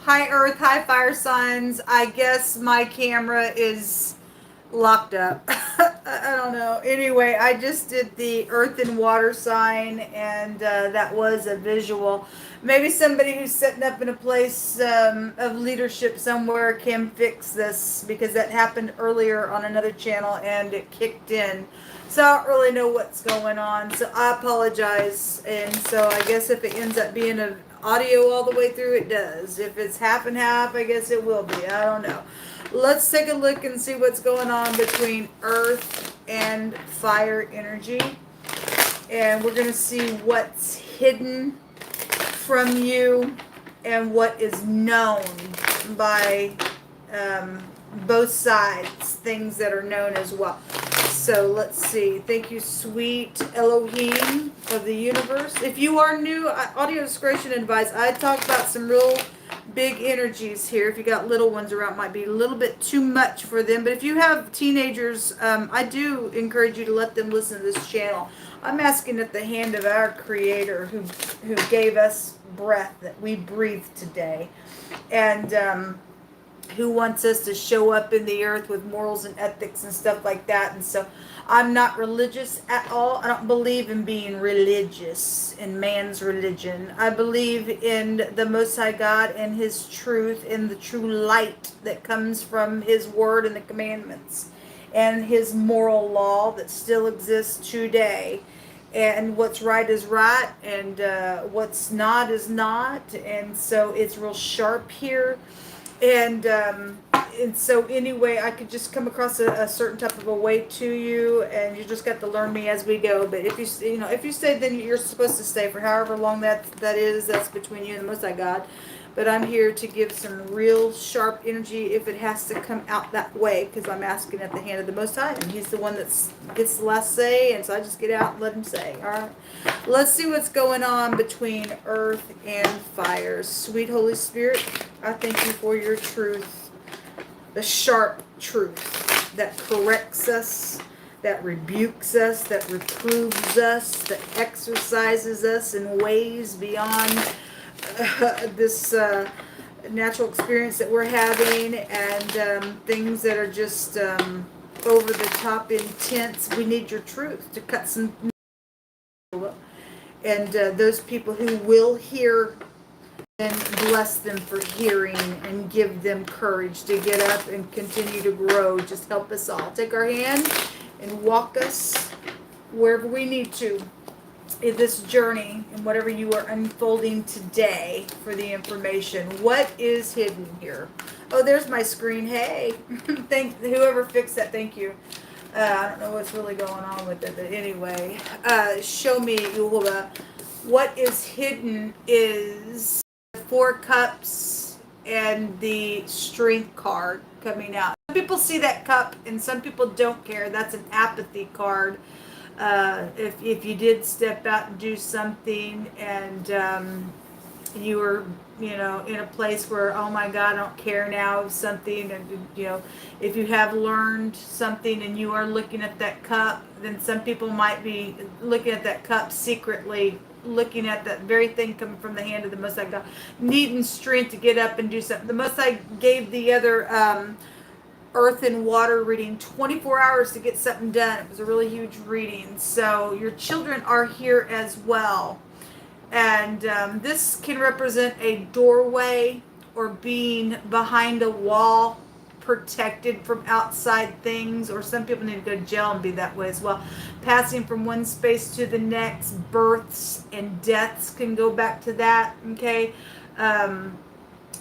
Hi Earth, hi fire signs. I guess my camera is locked up. I don't know. Anyway, I just did the earth and water sign, and that was a visual. Maybe somebody who's setting up in a place of leadership somewhere can fix this, because that happened earlier on another channel and it kicked in. So I don't really know what's going on. So I apologize. And so I guess if it ends up being an audio all the way through, it does. If it's half and half, I guess it will be. I don't know. Let's take a look and see what's going on between earth and fire energy. And we're going to see what's hidden from you and what is known by both sides, things that are known as well. So let's see. Thank you, sweet Elohim of the universe. If you are new, audio discretion advice. I talk about some real big energies here. If you got little ones around, it might be a little bit too much for them. But if you have teenagers, I do encourage you to let them listen to this channel. I'm asking at the hand of our Creator, who gave us breath that we breathe today, and who wants us to show up in the earth with morals and ethics and stuff like that. And so I'm not religious at all. I don't believe in being religious in man's religion. I believe in the Most High God and His truth, in the true light that comes from His word and the commandments, and His moral law that still exists today. And what's right is right, and what's not is not. And so it's real sharp here. And so anyway, I could just come across a certain type of a way to you, and you just got to learn me as we go. But if if you stay, then you're supposed to stay for however long that is. That's between you and the Most High God. But I'm here to give some real sharp energy if it has to come out that way, because I'm asking at the hand of the Most High, and He's the one that gets the last say, and so I just get out and let Him say. All right, let's see what's going on between earth and fire. Sweet Holy Spirit, I thank you for your truth, the sharp truth that corrects us, that rebukes us, that reproves us, that exercises us in ways beyond this natural experience that we're having, and things that are just over the top intense. We need your truth to cut some, and those people who will hear, and bless them for hearing, and give them courage to get up and continue to grow. Just help us all. Take our hand and walk us wherever we need to in this journey, and whatever you are unfolding today for the information. What is hidden here? Oh, there's my screen. Hey, thank whoever fixed that. Thank you. I don't know what's really going on with it, but anyway, show me, Yehovah. What is hidden is the 4 cups and the strength card coming out. Some people see that cup and some people don't care. That's an apathy card. If you did step out and do something, and you were, in a place where, oh my God, I don't care now of something, and if you have learned something and you are looking at that cup, then some people might be looking at that cup secretly, looking at that very thing coming from the hand of the Most High God, needing strength to get up and do something. The Most High gave the other earth and water reading 24 hours to get something done. It was a really huge reading. So your children are here as well. And this can represent a doorway, or being behind a wall, protected from outside things, or some people need to go to jail and be that way as well. Passing from one space to the next. Births and deaths can go back to that. Okay.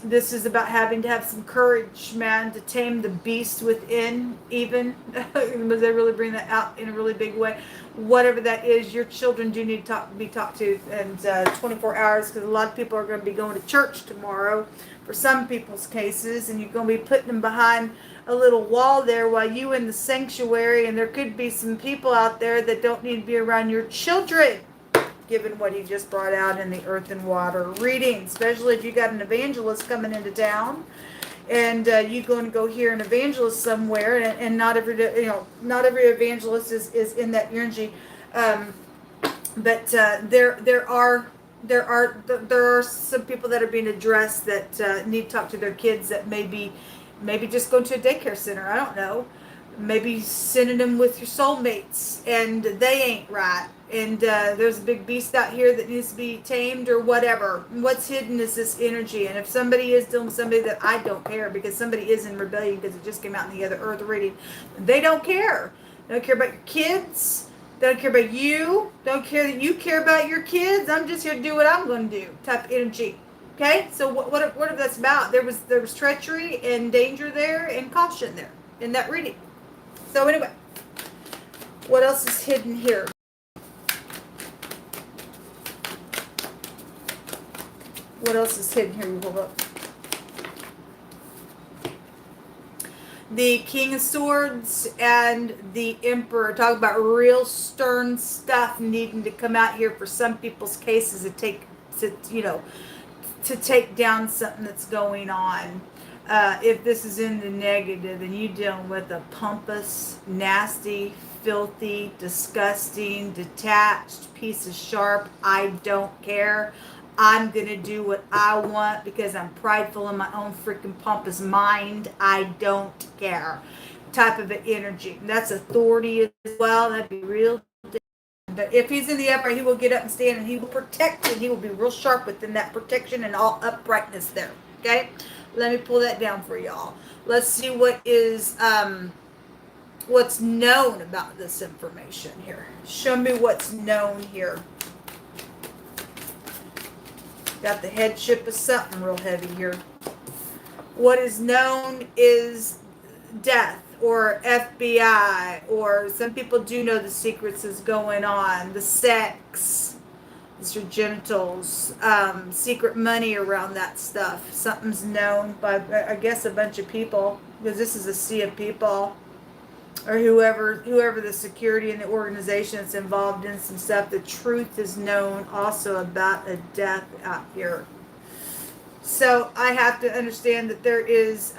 This is about having to have some courage, man, to tame the beast within, even. But they really bring that out in a really big way. Whatever that is, your children do need to be talked to, and 24 hours, because a lot of people are going to be going to church tomorrow, for some people's cases, and you're going to be putting them behind a little wall there while you in the sanctuary, and there could be some people out there that don't need to be around your children, given what he just brought out in the earth and water reading, especially if you got an evangelist coming into town, and you're going to go hear an evangelist somewhere, and not every evangelist is in that energy, but there are there are some people that are being addressed that need to talk to their kids, that maybe just go to a daycare center. I don't know. Maybe sending them with your soulmates, and they ain't right. And there's a big beast out here that needs to be tamed or whatever. What's hidden is this energy. And if somebody is dealing with somebody, that I don't care, because somebody is in rebellion, because it just came out in the other earth reading. They don't care. They don't care about your kids. They don't care about you. Don't care that you care about your kids. I'm just here to do what I'm going to do. Type of energy. Okay? So what if that's about? There was treachery and danger there and caution there in that reading. So anyway, what else is hidden here? What else is hidden here? You hold up. The King of Swords and the Emperor talk about real stern stuff needing to come out here for some people's cases to take down something that's going on. If this is in the negative and you're dealing with a pompous, nasty, filthy, disgusting, detached piece of sharp, I don't care, I'm going to do what I want because I'm prideful in my own freaking pompous mind, I don't care type of an energy. And that's authority as well. That'd be real. But if he's in the upright, he will get up and stand, and he will protect, and he will be real sharp within that protection and all uprightness there. Okay? Let me pull that down for y'all. Let's see what is what's known about this information here. Show me what's known here. Got the headship of something real heavy here. What is known is death or FBI, or some people do know the secrets is going on. The sex, it's your genitals, secret money around that stuff. Something's known by, I guess, a bunch of people, because this is a sea of people, or whoever the security and the organization that's involved in some stuff. The truth is known also about a death out here. So I have to understand that there is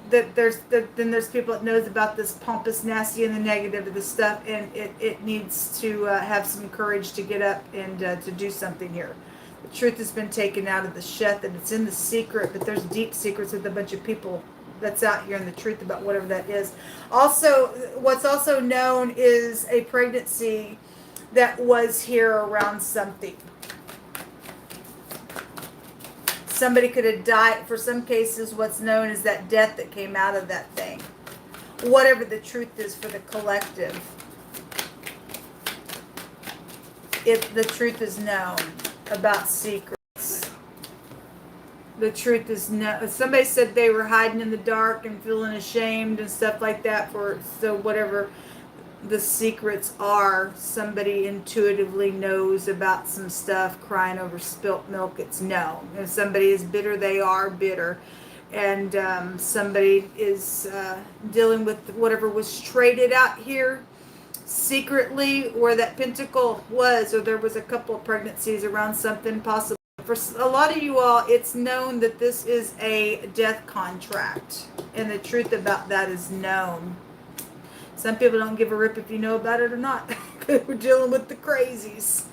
then there's people that knows about this pompous, nasty, and the negative of this stuff, and it needs to have some courage to get up and to do something here. The truth has been taken out of the sheth, and it's in the secret, but there's deep secrets with a bunch of people that's out here, and the truth about whatever that is. Also, what's also known is a pregnancy that was here around something. Somebody could have died. For some cases, what's known is that death that came out of that thing. Whatever the truth is for the collective, if the truth is known about secrets. The truth is known. Somebody said they were hiding in the dark and feeling ashamed and stuff like that. So whatever the secrets are, somebody intuitively knows about some stuff. Crying over spilt milk, it's known. If somebody is bitter, they are bitter. And somebody is dealing with whatever was traded out here secretly, where that pentacle was, or there was a couple of pregnancies around something possible. For a lot of you all, it's known that this is a death contract, and the truth about that is known. Some people don't give a rip if you know about it or not. We're dealing with the crazies.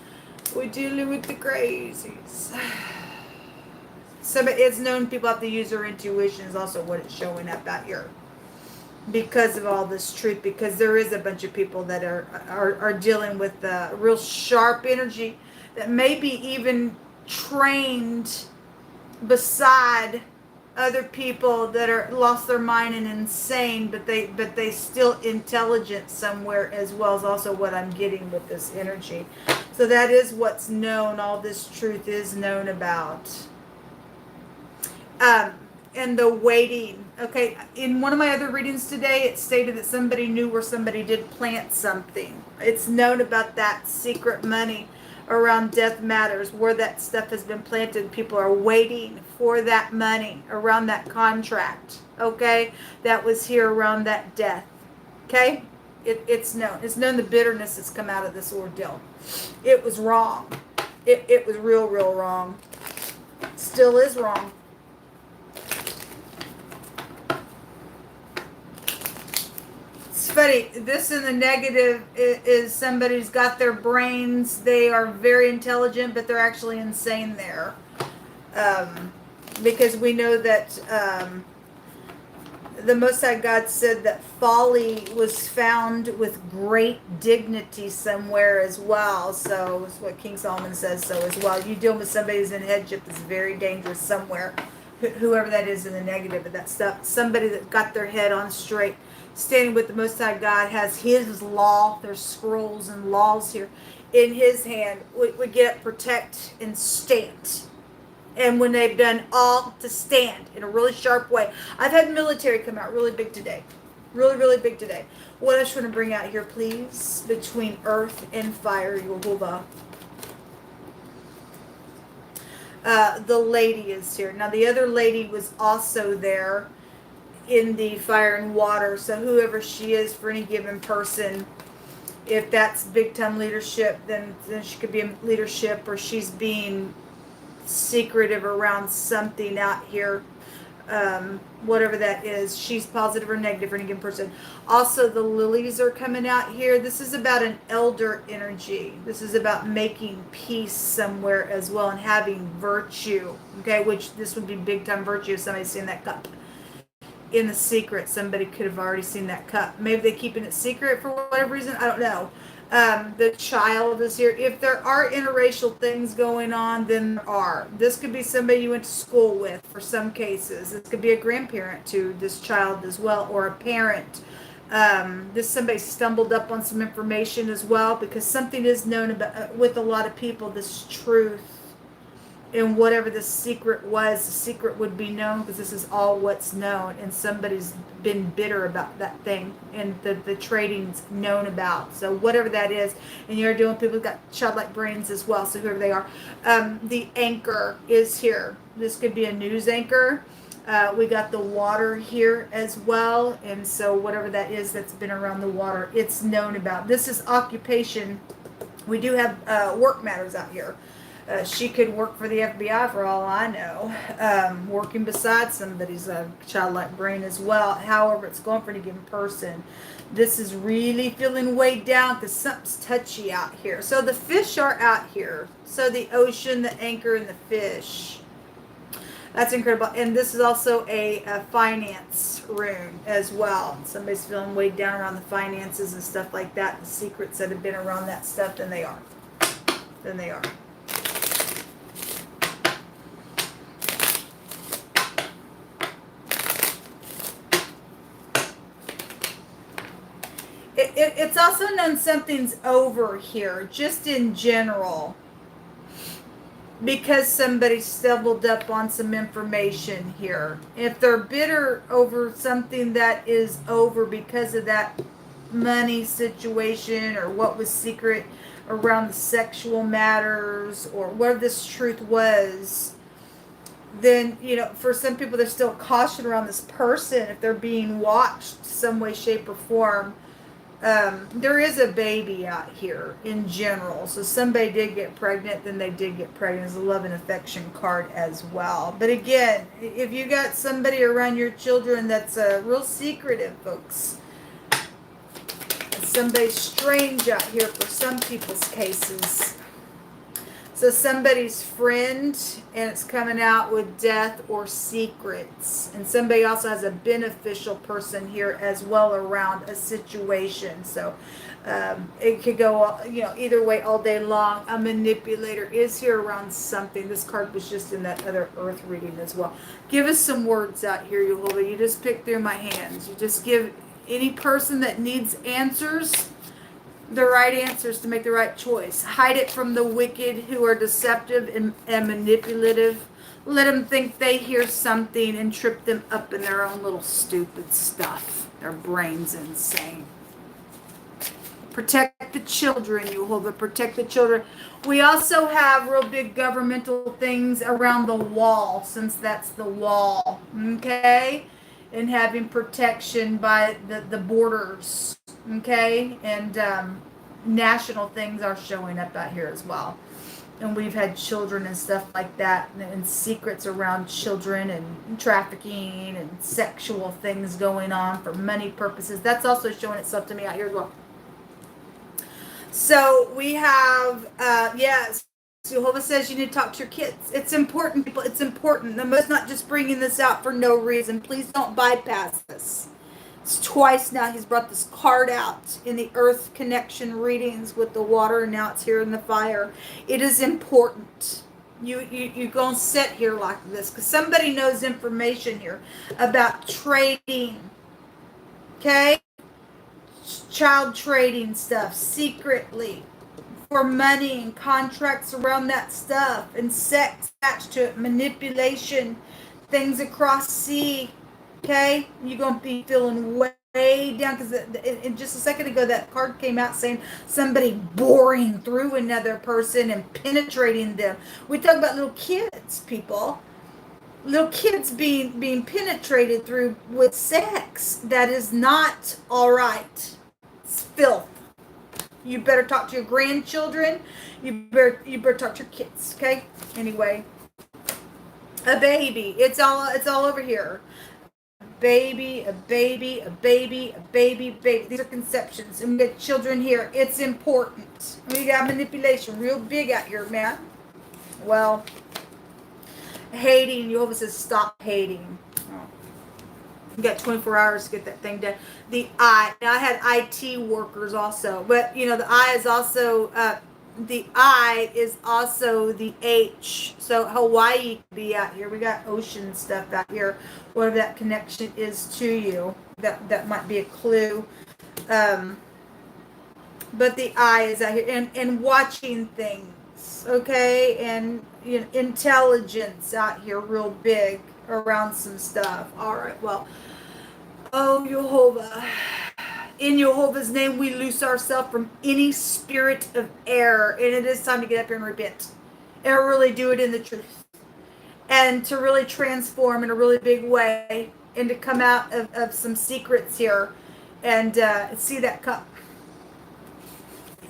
We're dealing with the crazies. It's known people have to use their intuition is also what it's showing up out here. Because of all this truth, because there is a bunch of people that are dealing with real sharp energy that may be even trained beside other people that are lost their mind and insane, but they still intelligent somewhere as well, is also what I'm getting with this energy. So that is what's known. All this truth is known about. And the waiting. Okay, in one of my other readings today, it stated that somebody knew where somebody did plant something. It's known about that secret money around death matters, where that stuff has been planted. People are waiting for that money around that contract. Okay, that was here around that death. Okay, it's known. It's known the bitterness that's come out of this ordeal. It was wrong. It was real wrong. Still is wrong. funny. This in the negative is somebody's got their brains. They are very intelligent, but they're actually insane there. Because we know that the Most High God said that folly was found with great dignity somewhere as well. So it's what King Solomon says so as well. You deal with somebody who's in headship that's very dangerous somewhere. Whoever that is in the negative of that stuff. Somebody that got their head on straight, standing with the Most High God, has his law. There's scrolls and laws here in his hand. Would get up, protect, and stand. And when they've done all to stand in a really sharp way. I've had military come out really big today. Really, really big today. What else you want to bring out here, please? Between earth and fire, Yehovah. The lady is here. Now, the other lady was also there in the fire and water. So whoever she is for any given person, if that's big time leadership, then she could be in leadership, or she's being secretive around something out here. Whatever that is, she's positive or negative for any given person. Also, the lilies are coming out here. This is about an elder energy. This is about making peace somewhere as well and having virtue. Okay, which this would be big time virtue if somebody's seen that cup in the secret. Somebody could have already seen that cup. Maybe they're keeping it secret for whatever reason. I don't know. The child is here. If there are interracial things going on, then there are. This could be somebody you went to school with for some cases. This could be a grandparent to this child as well, or a parent. This somebody stumbled up on some information as well, because something is known about with a lot of people, this truth. And whatever the secret was, the secret would be known, because this is all what's known. And somebody's been bitter about that thing, and the trading's known about. So whatever that is, and you're doing, people who've got childlike brains as well, so whoever they are. The anchor is here. This could be a news anchor. We got the water here as well. And so whatever that is that's been around the water, it's known about. This is occupation. We do have work matters out here. She could work for the FBI for all I know, working beside somebody's childlike brain as well. However, it's going for any given person. This is really feeling weighed down because something's touchy out here. So the fish are out here. So the ocean, the anchor, and the fish. That's incredible. And this is also a finance room as well. Somebody's feeling weighed down around the finances and stuff like that. The secrets that have been around that stuff, then they are. Then they are. It's also known something's over here, just in general, because somebody stumbled up on some information here. If they're bitter over something that is over because of that money situation, or what was secret around the sexual matters, or where this truth was, then, you know, for some people, there's still caution around this person if they're being watched some way, shape, or form. There is a baby out here in general. So somebody did get pregnant, then they did get pregnant. There's a love and affection card as well. But again, if you got somebody around your children that's real secretive, folks, somebody strange out here for some people's cases. So somebody's friend, and it's coming out with death or secrets. And somebody also has a beneficial person here as well around a situation. So it could go, you know, either way all day long. A manipulator is here around something. This card was just in that other earth reading as well. Give us some words out here, Yehovah. You just pick through my hands. You just give any person that needs answers the right answers to make the right choice. Hide it from the wicked who are deceptive and manipulative. Let them think they hear something and trip them up in their own little stupid stuff. Their brain's insane. Protect the children, Yehovah. Protect the children. We also have real big governmental things around the wall, since that's the wall. Okay? And having protection by the borders. Okay, and national things are showing up out here as well. And we've had children and stuff like that, and secrets around children and trafficking and sexual things going on for money purposes. That's also showing itself to me out here as well. So we have, yes, Jehovah says you need to talk to your kids. It's important, people. It's important. The most not just bringing this out for no reason. Please don't bypass this. It's twice now he's brought this card out in the earth connection readings with the water, and now it's here in the fire. It is important. You gonna sit here like this because somebody knows information here about trading. Okay? Child trading stuff secretly for money and contracts around that stuff and sex attached to it, manipulation, things across sea. Okay, you're gonna be feeling way down because in just a second ago that card came out saying somebody boring through another person and penetrating them. We talk about little kids, people. Little kids being penetrated through with sex. That is not all right. It's filth. You better talk to your grandchildren. You better talk to your kids. Okay. Anyway, a baby. It's all over here. Baby, a baby, a baby, a baby, baby. These are conceptions, and we got children here. It's important. We got manipulation real big out here, man. Well, hating. Jehovah says stop hating. You got 24 hours to get that thing done. The I. Now I had IT workers also, but you know the I is also the H. So Hawaii could be out here. We got ocean stuff out here. Whatever that connection is to you, that might be a clue. But the I is out here and watching things, okay, and you know, intelligence out here real big around some stuff. All right, well. Oh, Jehovah. In Jehovah's name, we loose ourselves from any spirit of error. And it is time to get up here and repent. And really do it in the truth. And to really transform in a really big way. And to come out of some secrets here. And see that come.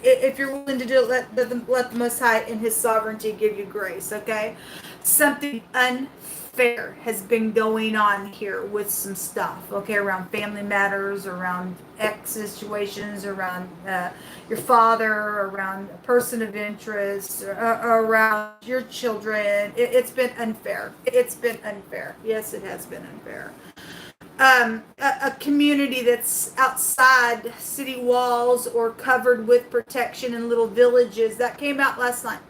If you're willing to do it, let the Most High in His sovereignty give you grace, okay? Something unfair has been going on here with some stuff, okay, around family matters, around ex situations, around your father, around a person of interest, around your children. It's been unfair. It's been unfair. Yes, it has been unfair. A community that's outside city walls or covered with protection in little villages. That came out last night.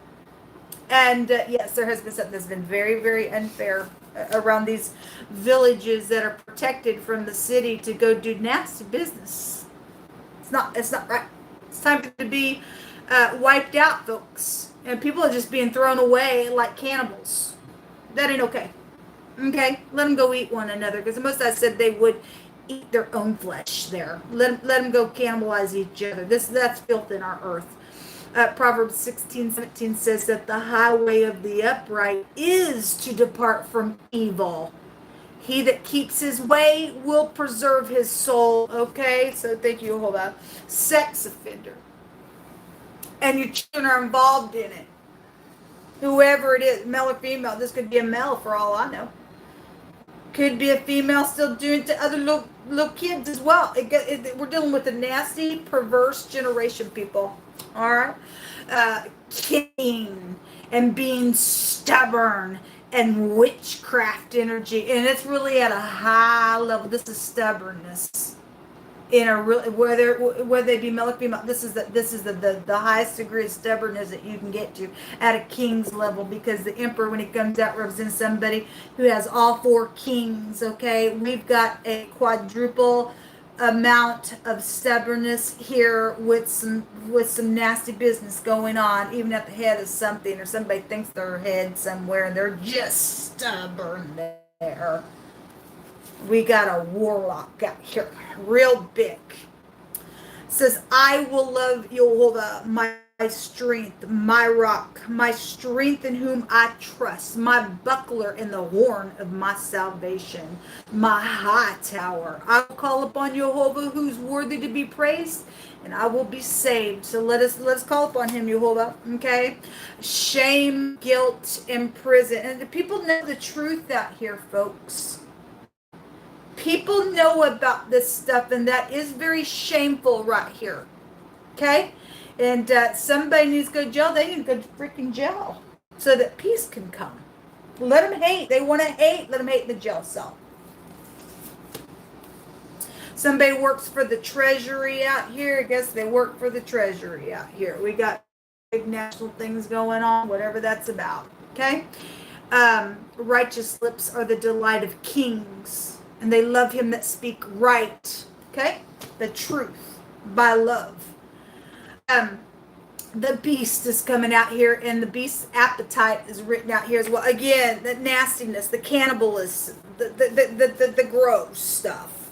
And yes, there has been something that's been very, very unfair around these villages that are protected from the city to go do nasty business. It's not right. It's time to be wiped out, folks. And people are just being thrown away like cannibals. That ain't okay. Okay, let them go eat one another, because the Most High said they would eat their own flesh there. Let them go cannibalize each other. That's filth in our earth. Proverbs 16:17 says that the highway of the upright is to depart from evil. He that keeps his way will preserve his soul. Okay, so thank you, hold on. Sex offender. And your children are involved in it. Whoever it is, male or female, this could be a male for all I know. Could be a female still doing to other little kids as well. We're dealing with a nasty, perverse generation, people. All right? King and being stubborn and witchcraft energy. And it's really at a high level. This is stubbornness. In a real, whether they be male or female, this is the highest degree of stubbornness that you can get to at a king's level, because the emperor, when he comes out, represents somebody who has all four kings. Okay, we've got a quadruple amount of stubbornness here with some nasty business going on, even at the head of something, or somebody thinks they're head somewhere and they're just stubborn there. We got a warlock out here, real big. Says, I will love Jehovah, my my strength, my rock, my strength in whom I trust, my buckler and the horn of my salvation, my high tower. I will call upon Jehovah, who's worthy to be praised, and I will be saved. So let's call upon him, Jehovah. Okay? Shame, guilt, and prison. And the people know the truth out here, folks. People know about this stuff, and that is very shameful right here. Okay? And somebody needs to go to jail. They need to go to freaking jail so that peace can come. Let them hate. They want to hate. Let them hate in the jail cell. Somebody works for the treasury out here. I guess they work for the treasury out here. We got big national things going on, whatever that's about. Okay? Righteous lips are the delight of kings, and they love him that speak right. Okay? The truth by love. The beast is coming out here, and the beast's appetite is written out here as well. Again, the nastiness, the cannibalism, the gross stuff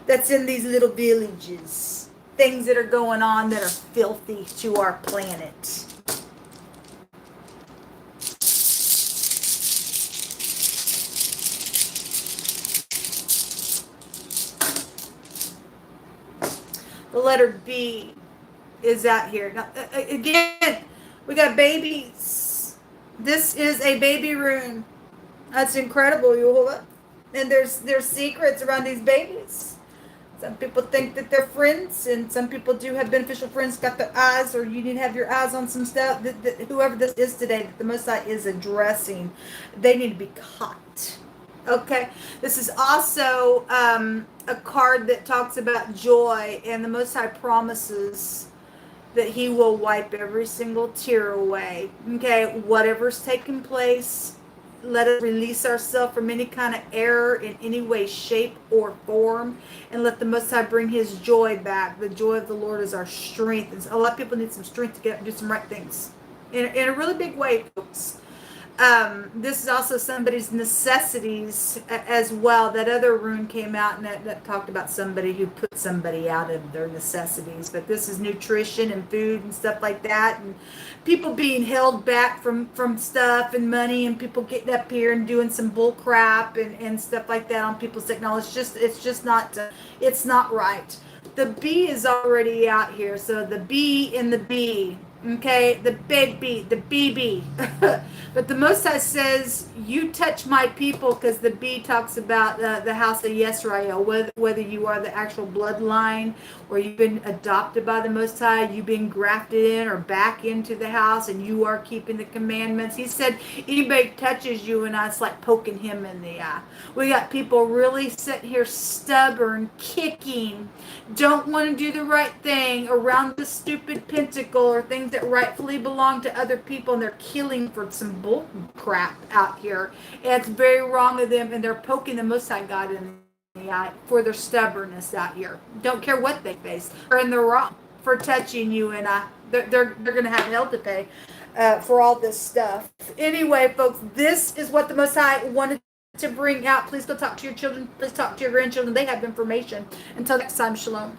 that's in these little villages. Things that are going on that are filthy to our planet. The letter B is out here. Now, again, we got babies. This is a baby rune. That's incredible, Yehovah. And there's secrets around these babies. Some people think that they're friends, and some people do have beneficial friends, got their eyes, or you need to have your eyes on some stuff. Whoever this is today, that the Most High is addressing, they need to be caught. Okay, this is also a card that talks about joy, and the Most High promises that he will wipe every single tear away. Okay, whatever's taking place, let us release ourselves from any kind of error in any way, shape, or form, and let the Most High bring his joy back. The joy of the Lord is our strength. And a lot of people need some strength to get up and do some right things in a really big way, folks. This is also somebody's necessities as well. That other rune came out and that talked about somebody who put somebody out of their necessities. But this is nutrition and food and stuff like that. And people being held back from stuff and money, and people getting up here and doing some bull crap and stuff like that on people's technology. It's just not, it's not right. The B is already out here. So the B in the B. Okay, the big B, the BB. But the Most High says, you touch my people, because the B talks about the house of Yisrael, whether you are the actual bloodline or you've been adopted by the Most High, you've been grafted in or back into the house, and you are keeping the commandments. He said, anybody touches you and I, it's like poking him in the eye. We got people really sitting here stubborn, kicking, don't want to do the right thing around the stupid pentacle or things that rightfully belong to other people, and they're killing for some bull crap out here. And it's very wrong of them, and they're poking the Most High God in the eye for their stubbornness out here. Don't care what they face, or in the wrong for touching you and I. They're going to have hell to pay for all this stuff. Anyway, folks, this is what the Most High wanted to bring out. Please go talk to your children. Please talk to your grandchildren. They have information. Until next time, shalom.